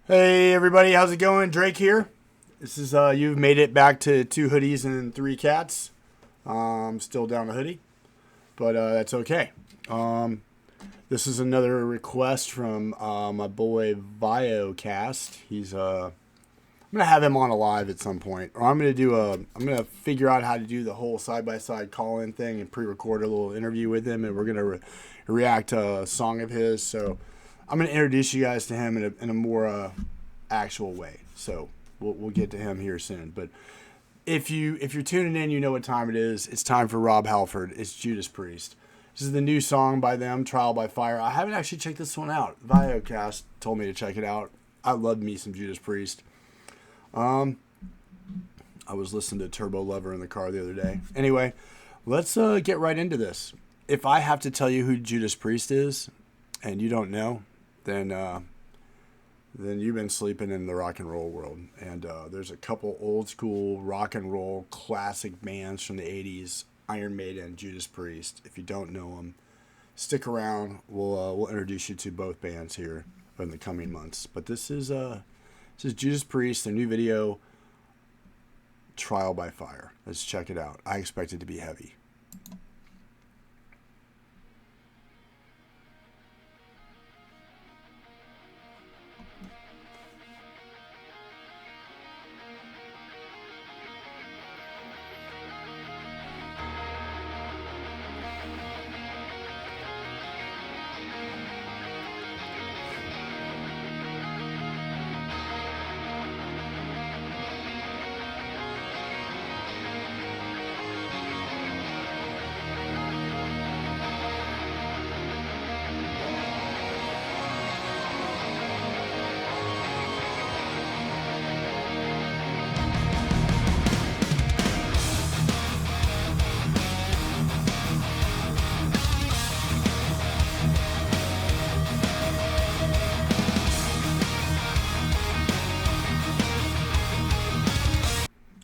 Hey everybody, how's it going? Drake here. This is you've made it back to 2 hoodies and 3 cats. Still down a hoodie, but that's okay. This is another request from my boy Viocast. I'm gonna have him on a live at some point, or I'm gonna figure out how to do the whole side by side call in thing and pre-record a little interview with him, and we're gonna react to a song of his. So I'm gonna introduce you guys to him in a more actual way. So we'll get to him here soon. But if you're tuning in, you know what time it is. It's time for Rob Halford. It's Judas Priest. This is the new song by them, Trial by Fire. I haven't actually checked this one out. Viocast told me to check it out. I love me some Judas Priest. I was listening to Turbo Lover in the car the other day. Anyway, let's get right into this. If I have to tell you who Judas Priest is, and you don't know, then you've been sleeping in the rock and roll world. And there's a couple old school rock and roll classic bands from the 80s, Iron Maiden, Judas Priest. If you don't know them, stick around. We'll introduce you to both bands here in the coming months. But this is Judas Priest, their new video, Trial by Fire. Let's check it out. I expect it to be heavy.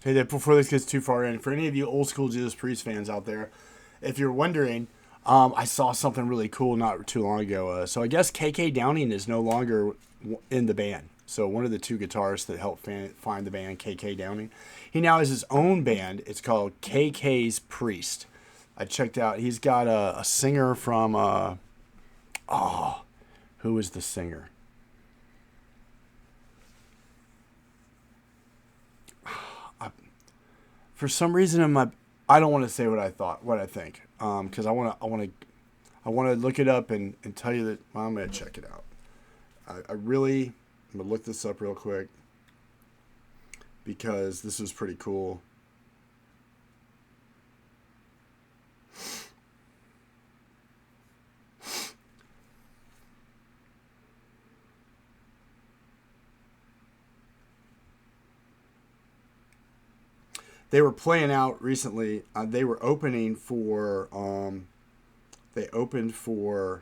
Hey, before this gets too far in, for any of you old school Judas Priest fans out there, if you're wondering, I saw something really cool not too long ago. So I guess KK Downing is no longer in the band. So one of the two guitarists that helped find the band, KK Downing, he now has his own band. It's called KK's Priest. I checked out. He's got a singer from, who is the singer? For some reason, I don't want to say what I think, because I want to look it up and tell you that. Well, I'm gonna check it out. I'm gonna look this up real quick because this was pretty cool. They were playing out recently. They were opening for. They opened for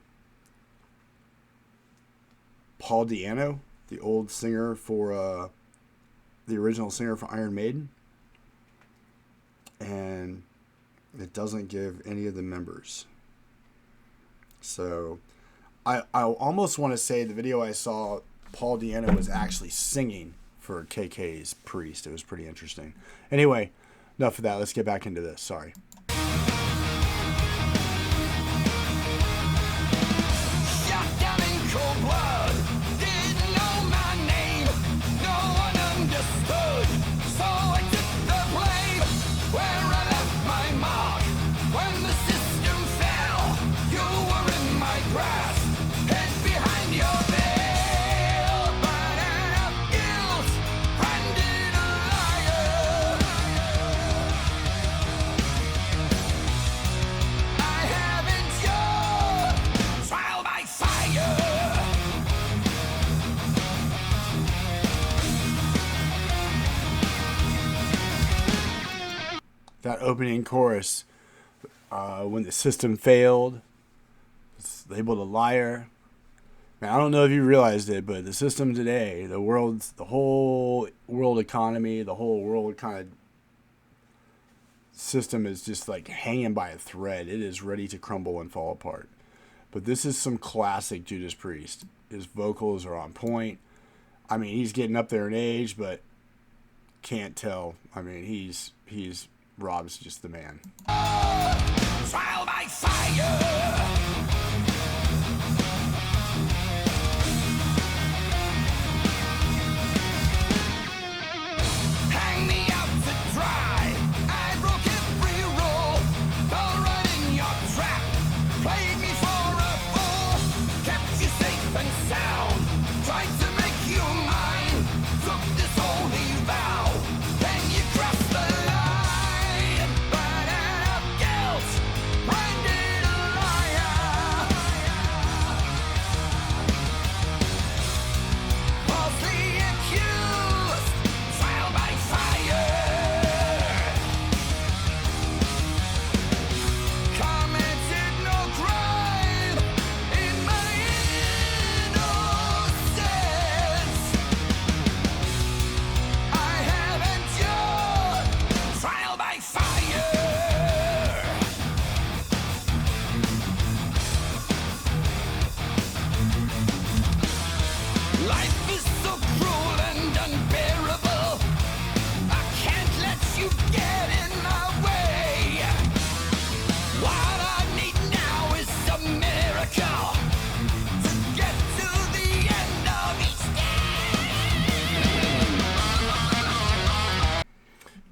Paul Di'Anno, the old singer for the original singer for Iron Maiden, and it doesn't give any of the members. So, I almost want to say the video I saw, Paul Di'Anno was actually singing for KK's Priest. It was pretty interesting. Anyway, enough of that. Let's get back into this. Sorry. Shot down in cold blood, didn't know my name, no one understood, so I took the blame, where I left my mark, when the system fell, you were in my grasp, head behind your veil, burning up guilt, branded a liar. I have endured trial by fire. That opening chorus, when the system failed, it's labeled a liar. Man, I don't know if you realized it, but the system today, the whole world economy, the whole world kind of system is just like hanging by a thread. It is ready to crumble and fall apart. But this is some classic Judas Priest. His vocals are on point. I mean, he's getting up there in age, but can't tell. I mean, he's Rob's just the man. Trial by fire. Hang me out to dry. I broke every rule. Fell right in your trap. Played me for a fool. Kept you safe and sound. Tried to make you mine. Took this holy vow. Then you crossed the line. But out of guilt, branded a liar. Falsely accused. Trial by fire. Committed no crime in my innocence. I have endured trial by fire. Life is so cruel and unbearable. I can't let you get in my way. What I need now is a miracle to get to the end of each day.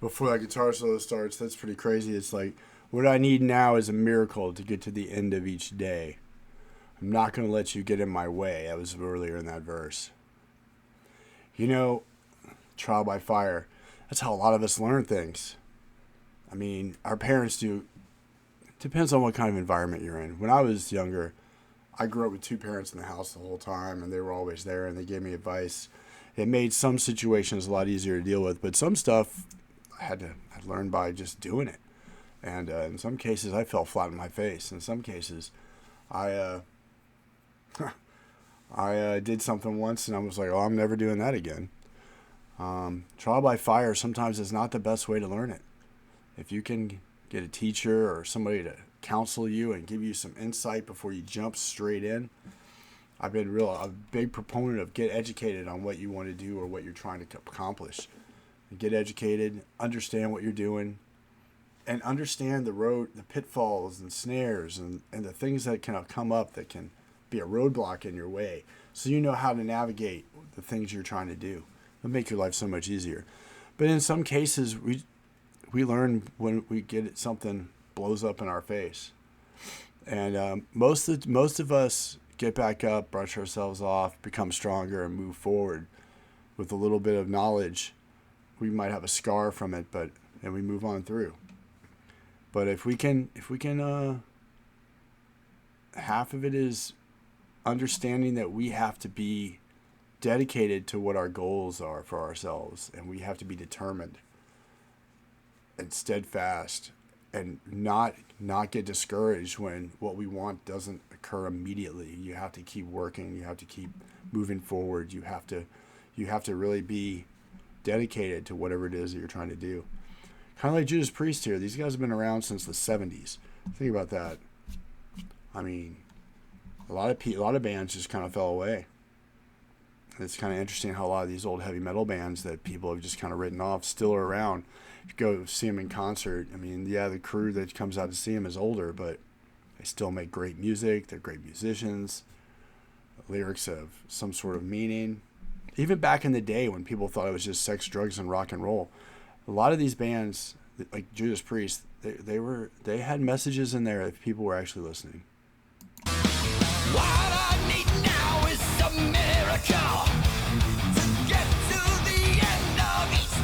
Before that guitar solo starts, that's pretty crazy. It's like, what I need now is a miracle to get to the end of each day. I'm not going to let you get in my way. That was earlier in that verse. You know, trial by fire, that's how a lot of us learn things. I mean, our parents do. It depends on what kind of environment you're in. When I was younger, I grew up with two parents in the house the whole time, and they were always there, and they gave me advice. It made some situations a lot easier to deal with, but some stuff I learned by just doing it. And in some cases, I fell flat on my face. In some cases, I did something once, and I was like, oh, I'm never doing that again. Trial by fire sometimes is not the best way to learn it. If you can get a teacher or somebody to counsel you and give you some insight before you jump straight in, I've been a big proponent of get educated on what you want to do or what you're trying to accomplish. Get educated, understand what you're doing, and understand the road, the pitfalls and snares and the things that can come up that can be a roadblock in your way, so you know how to navigate the things you're trying to do. It'll make your life so much easier. But in some cases, we learn when we get it, something blows up in our face, and most of us get back up, brush ourselves off, become stronger, and move forward with a little bit of knowledge. We might have a scar from it, and we move on through. But if we can, half of it is understanding that we have to be dedicated to what our goals are for ourselves, and we have to be determined and steadfast, and not get discouraged when what we want doesn't occur immediately. You have to keep working. You have to keep moving forward. You have to really be dedicated to whatever it is that you're trying to do. Kind of like Judas Priest here. These guys have been around since the 70s. Think about that. I mean, a lot of bands just kind of fell away. It's kind of interesting how a lot of these old heavy metal bands that people have just kind of written off still are around. If you go see them in concert, I mean, yeah, the crew that comes out to see them is older, but they still make great music. They're great musicians. The lyrics have some sort of meaning. Even back in the day when people thought it was just sex, drugs, and rock and roll, a lot of these bands, like Judas Priest, they had messages in there if people were actually listening. What I need now is a miracle to get to the end of each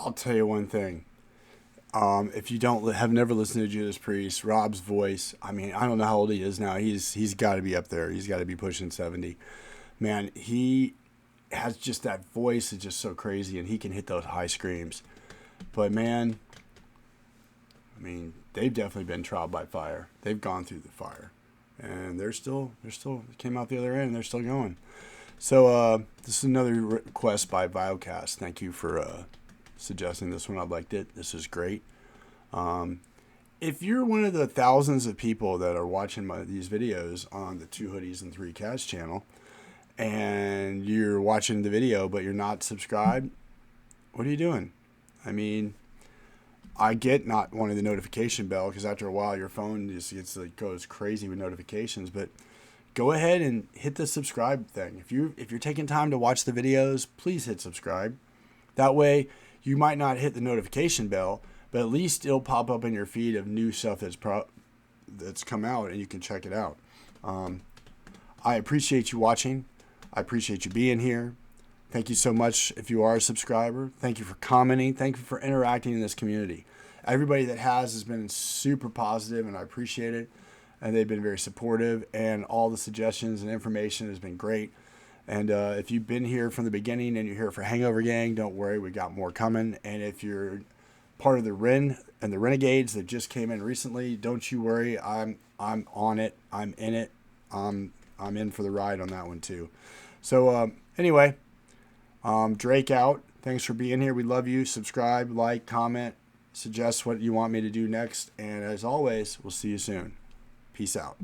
I'll tell you one thing. If you have never listened to Judas Priest, Rob's voice, I mean, I don't know how old he is now. He's got to be up there. He's got to be pushing 70. Man, he has just that voice is just so crazy, and he can hit those high screams. But man, I mean, they've definitely been tried by fire. They've gone through the fire, and they're still came out the other end, and they're still going. So this is another request by Viocast. Thank you for suggesting this one. I liked it. This is great. If you're one of the thousands of people that are watching these videos on the Two Hoodies and Three Cats channel, and you're watching the video but you're not subscribed, what are you doing? I mean, I get not wanting the notification bell because after a while your phone just goes crazy with notifications. But go ahead and hit the subscribe thing. If you're taking time to watch the videos, please hit subscribe. That way you might not hit the notification bell, but at least it'll pop up in your feed of new stuff that's come out, and you can check it out. I appreciate you watching. I appreciate you being here. Thank you so much if you are a subscriber. Thank you for commenting. Thank you for interacting in this community. Everybody that has been super positive, and I appreciate it. And they've been very supportive, and all the suggestions and information has been great. And if you've been here from the beginning and you're here for Hangover Gang, don't worry, we got more coming. And if you're part of the Ren and the Renegades that just came in recently, don't you worry. I'm on it. I'm in it. I'm in for the ride on that one too. So anyway, Drake out. Thanks for being here. We love you. Subscribe, like, comment, suggest what you want me to do next. And as always, we'll see you soon. Peace out.